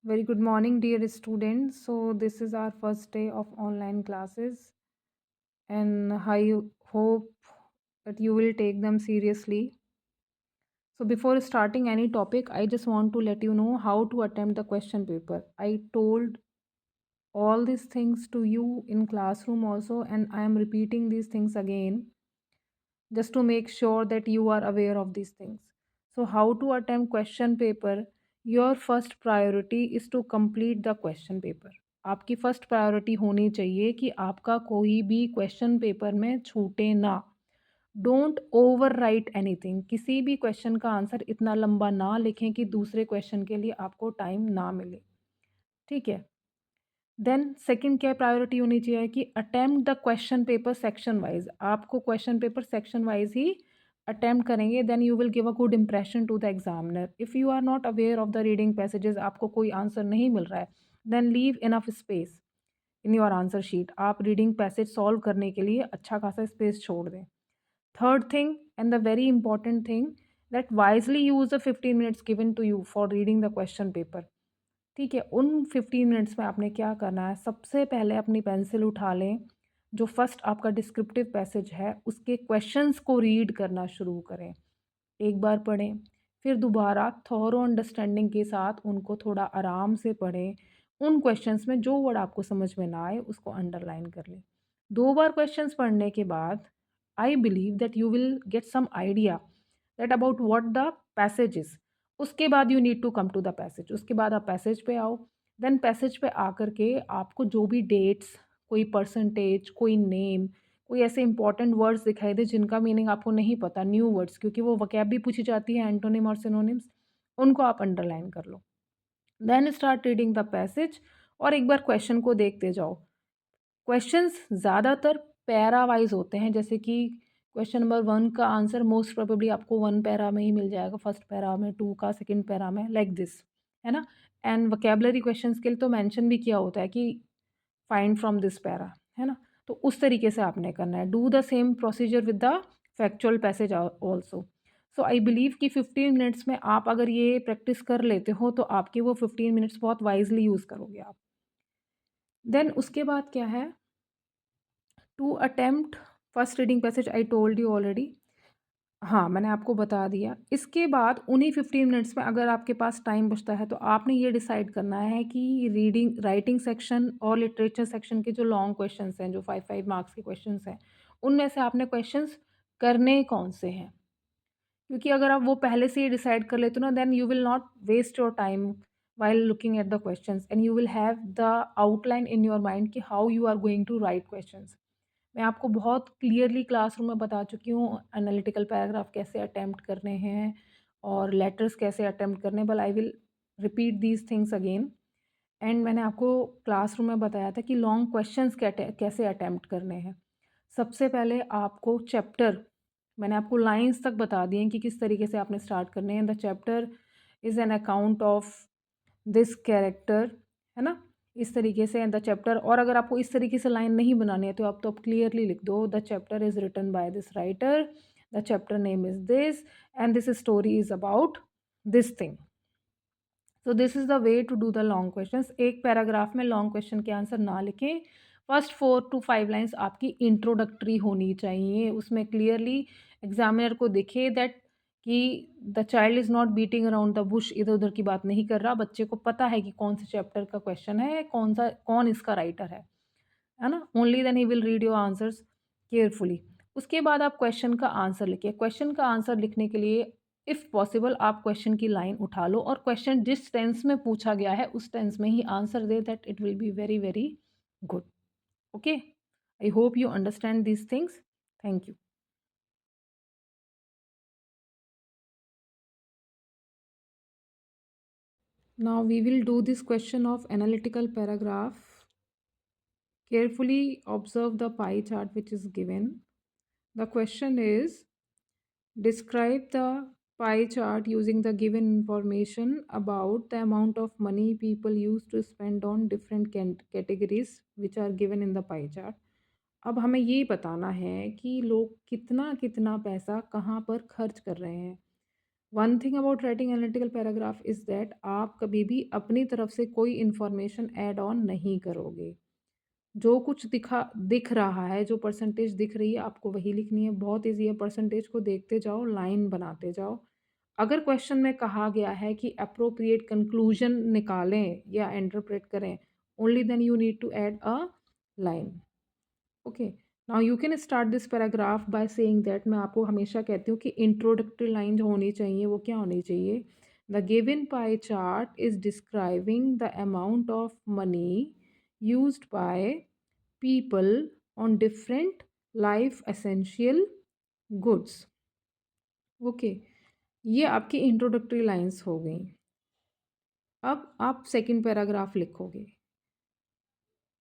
Very good morning, dear students. So, this is our first day of online classes, and I hope that you will take them seriously. So, before starting any topic, I just want to let you know how to attempt the question paper. I told all these things to you in classroom also, and I am repeating these things again just to make sure that you are aware of these things. So, how to attempt question paper? Your first priority is to complete the question paper. आपकी first priority होनी चाहिए कि आपका कोई भी question paper में छूटे ना। Don't over right anything. किसी भी क्वेश्चन का आंसर इतना लंबा ना लिखें कि दूसरे क्वेश्चन के लिए आपको टाइम ना मिले। ठीक है। देन सेकंड क्या प्रायोरिटी होनी चाहिए कि attempt the question paper section wise. आपको क्वेश्चन पेपर सेक्शन वाइज ही अटेम्प्ट करेंगे, then you will give a good impression to the examiner. If you are not aware of the reading passages, आपको कोई answer नहीं मिल रहा है, then leave enough space in your answer sheet. आप reading passage solve करने के लिए अच्छा खासा स्पेस छोड़ दें। Third thing and the very important thing, that wisely use the 15 minutes given to you for reading the question paper. ठीक है, उन 15 मिनट्स में आपने क्या करना है, सबसे पहले अपनी पेंसिल उठा लें, जो फर्स्ट आपका डिस्क्रिप्टिव पैसेज है उसके क्वेश्चंस को रीड करना शुरू करें। एक बार पढ़ें, फिर दोबारा थॉरो अंडरस्टैंडिंग के साथ उनको थोड़ा आराम से पढ़ें। उन क्वेश्चंस में जो वर्ड आपको समझ में ना आए उसको अंडरलाइन कर लें। 2 बार क्वेश्चंस पढ़ने के बाद I believe that you will get some idea that about what the passage is. उसके बाद you need to come to the passage. उसके बाद आप पैसेज पे आओ। देन पैसेज पे आकर के आपको जो भी डेट्स, कोई परसेंटेज, कोई नेम, कोई ऐसे इंपॉर्टेंट वर्ड्स दिखाई दे जिनका मीनिंग आपको नहीं पता, न्यू वर्ड्स, क्योंकि वो वोकैब भी पूछी जाती है, एंटोनिम और सिनोनिम्स, उनको आप अंडरलाइन कर लो। Then start reading the passage और एक बार क्वेश्चन को देखते जाओ। क्वेश्चंस ज़्यादातर पैरा वाइज होते हैं, जैसे कि क्वेश्चन नंबर 1 का आंसर मोस्ट प्रोबेबली आपको 1 पैरा में ही मिल जाएगा, फर्स्ट पैरा में, 2 का सेकंड पैरा में, लाइक दिस, है ना? एंड वोकैबुलरी क्वेश्चंस के लिए तो मेंशन भी किया होता है कि फाइंड फ्रॉम दिस पैरा, है ना? तो उस तरीके से आपने करना है। Do the same procedure with the factual passage also. So I believe कि 15 मिनट्स में आप अगर ये प्रैक्टिस कर लेते हो तो आपके वो 15 मिनट्स बहुत वाइजली यूज़ करोगे आप। देन उसके बाद क्या है, to attempt first reading passage I told you already. हाँ, मैंने आपको बता दिया। इसके बाद उन्हीं 15 मिनट्स में अगर आपके पास टाइम बचता है तो आपने ये डिसाइड करना है कि रीडिंग राइटिंग सेक्शन और लिटरेचर सेक्शन के जो लॉन्ग क्वेश्चंस हैं, जो 5-5 मार्क्स के क्वेश्चंस हैं, उनमें से आपने क्वेश्चंस करने कौन से हैं। क्योंकि अगर आप वो पहले से ही डिसाइड कर लेते हो ना, then you will not waste your time while looking at the questions and you will have the outline in your mind कि how you are going to write questions. मैं आपको बहुत क्लियरली क्लासरूम में बता चुकी हूँ एनालिटिकल पैराग्राफ कैसे attempt करने हैं और लेटर्स कैसे अटेम्प्ट करने हैं, but I will repeat these things again. And मैंने आपको क्लासरूम में बताया था कि लॉन्ग क्वेश्चंस कैसे अटेम्प्ट करने हैं। सबसे पहले आपको चैप्टर, मैंने आपको लाइंस तक बता दिए हैं कि किस तरीके से आपने स्टार्ट करने हैं। The chapter is an account of this character, है ना? इस तरीके से द चैप्टर, और अगर आपको इस तरीके से लाइन नहीं बनानी है तो आप क्लियरली लिख दो, the chapter is written by this writer, the chapter name is this and this story is about this thing. So this is the way to do the long questions. एक paragraph में long question के answer ना लिखें। First 4 to 5 lines आपकी introductory होनी चाहिए। उसमें clearly examiner को दिखे दैट कि the child is not beating around the bush, इधर-उधर की बात नहीं कर रहा। बच्चे को पता है कि कौन से चैप्टर का क्वेश्चन है, कौन इसका राइटर है ना? ओनली देन ही will read your answers carefully. उसके बाद आप क्वेश्चन का आंसर लिखिए। क्वेश्चन का आंसर लिखने के लिए इफ़ पॉसिबल आप क्वेश्चन की लाइन उठा लो और क्वेश्चन जिस टेंस में पूछा गया है उस टेंस में ही आंसर दे, that it will be very very good. Okay, I hope you understand these things. Thank you. Now we will do this question of analytical paragraph. Carefully observe the pie chart which is given. The question is, describe the pie chart using the given information about the amount of money people use to spend on different categories which are given in the pie chart. अब हमें ये बताना है कि लोग कितना कितना पैसा कहाँ पर खर्च कर रहे हैं। One thing about writing analytical paragraph is that आप कभी भी अपनी तरफ से कोई इन्फॉर्मेशन ऐड ऑन नहीं करोगे। जो कुछ दिख रहा है, जो परसेंटेज दिख रही है, आपको वही लिखनी है। बहुत ईज़ी है, परसेंटेज को देखते जाओ, लाइन बनाते जाओ। अगर क्वेश्चन में कहा गया है कि एप्रोप्रिएट कंक्लूजन निकालें या इंटरप्रेट करें, only then you need to add a line. Okay, now you can start this paragraph by saying that, मैं आपको हमेशा कहती हूँ कि इंट्रोडक्टरी लाइन जो होनी चाहिए वो क्या होनी चाहिए? The given pie chart is describing the amount of money used by people on different life essential goods। Okay, ये आपकी इंट्रोडक्टरी लाइंस हो गई। अब आप सेकंड पैराग्राफ लिखोगे।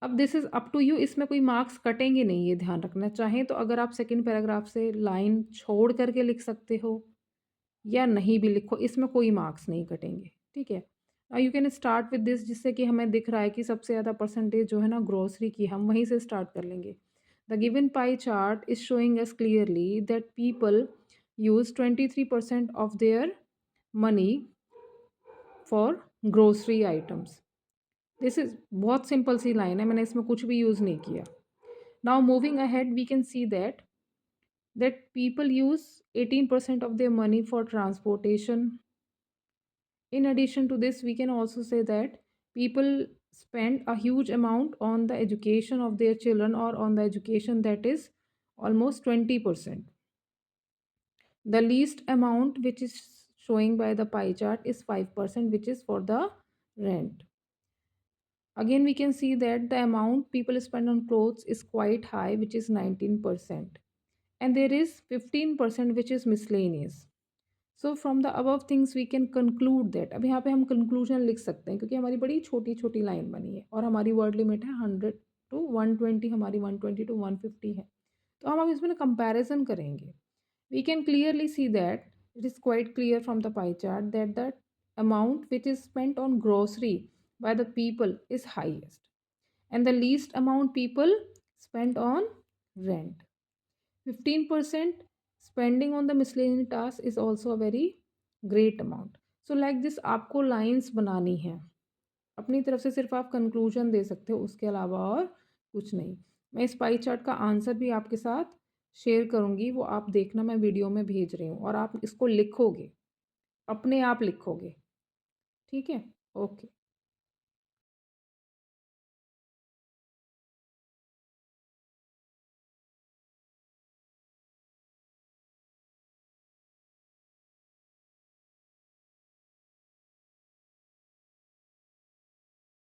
अब this is up to you, इसमें कोई मार्क्स कटेंगे नहीं, ये ध्यान रखना। चाहें तो अगर आप सेकंड पैराग्राफ से लाइन छोड़ करके लिख सकते हो या नहीं भी लिखो, इसमें कोई मार्क्स नहीं कटेंगे, ठीक है। You can start with this, जिससे कि हमें दिख रहा है कि सबसे ज़्यादा परसेंटेज जो है ना ग्रोसरी की, हम वहीं से स्टार्ट कर लेंगे। The given pie chart is showing us clearly that people use 23% of their money for grocery items. This is बहुत सिंपल सी लाइन है, मैंने इसमें कुछ भी यूज़ नहीं किया। Now moving ahead we can see that people use 18% of their money for transportation. In addition to this, we can also say that people spend a huge amount on the education of their children, or on the education, that is almost 20%. The least amount which is showing by the pie chart is 5%, which is for the rent. Again, we can see that the amount people spend on clothes is quite high, which is 19%. And there is 15% which is miscellaneous. So from the above things we can conclude that, अब यहाँ पे हम conclusion लिख सकते हैं क्योंकि हमारी बड़ी छोटी छोटी लाइन बनी है और हमारी वर्ड लिमिट है 100 to 120, हमारी 120 to 150 है। तो हम अब इसमें कंपैरिजन करेंगे। We can clearly see that it is quite clear from the pie chart that the amount which is spent on grocery by the people is highest, and the least amount people spent on rent. 15% spending on the miscellaneous task is also a very great amount. So like this आपको lines बनानी है, अपनी तरफ से सिर्फ आप conclusion दे सकते हो, उसके अलावा और कुछ नहीं। मैं इस पाई चार्ट का आंसर भी आपके साथ शेयर करूँगी, वो आप देखना, मैं वीडियो में भेज रही हूँ, और आप इसको लिखोगे, अपने आप लिखोगे, ठीक है। ओके।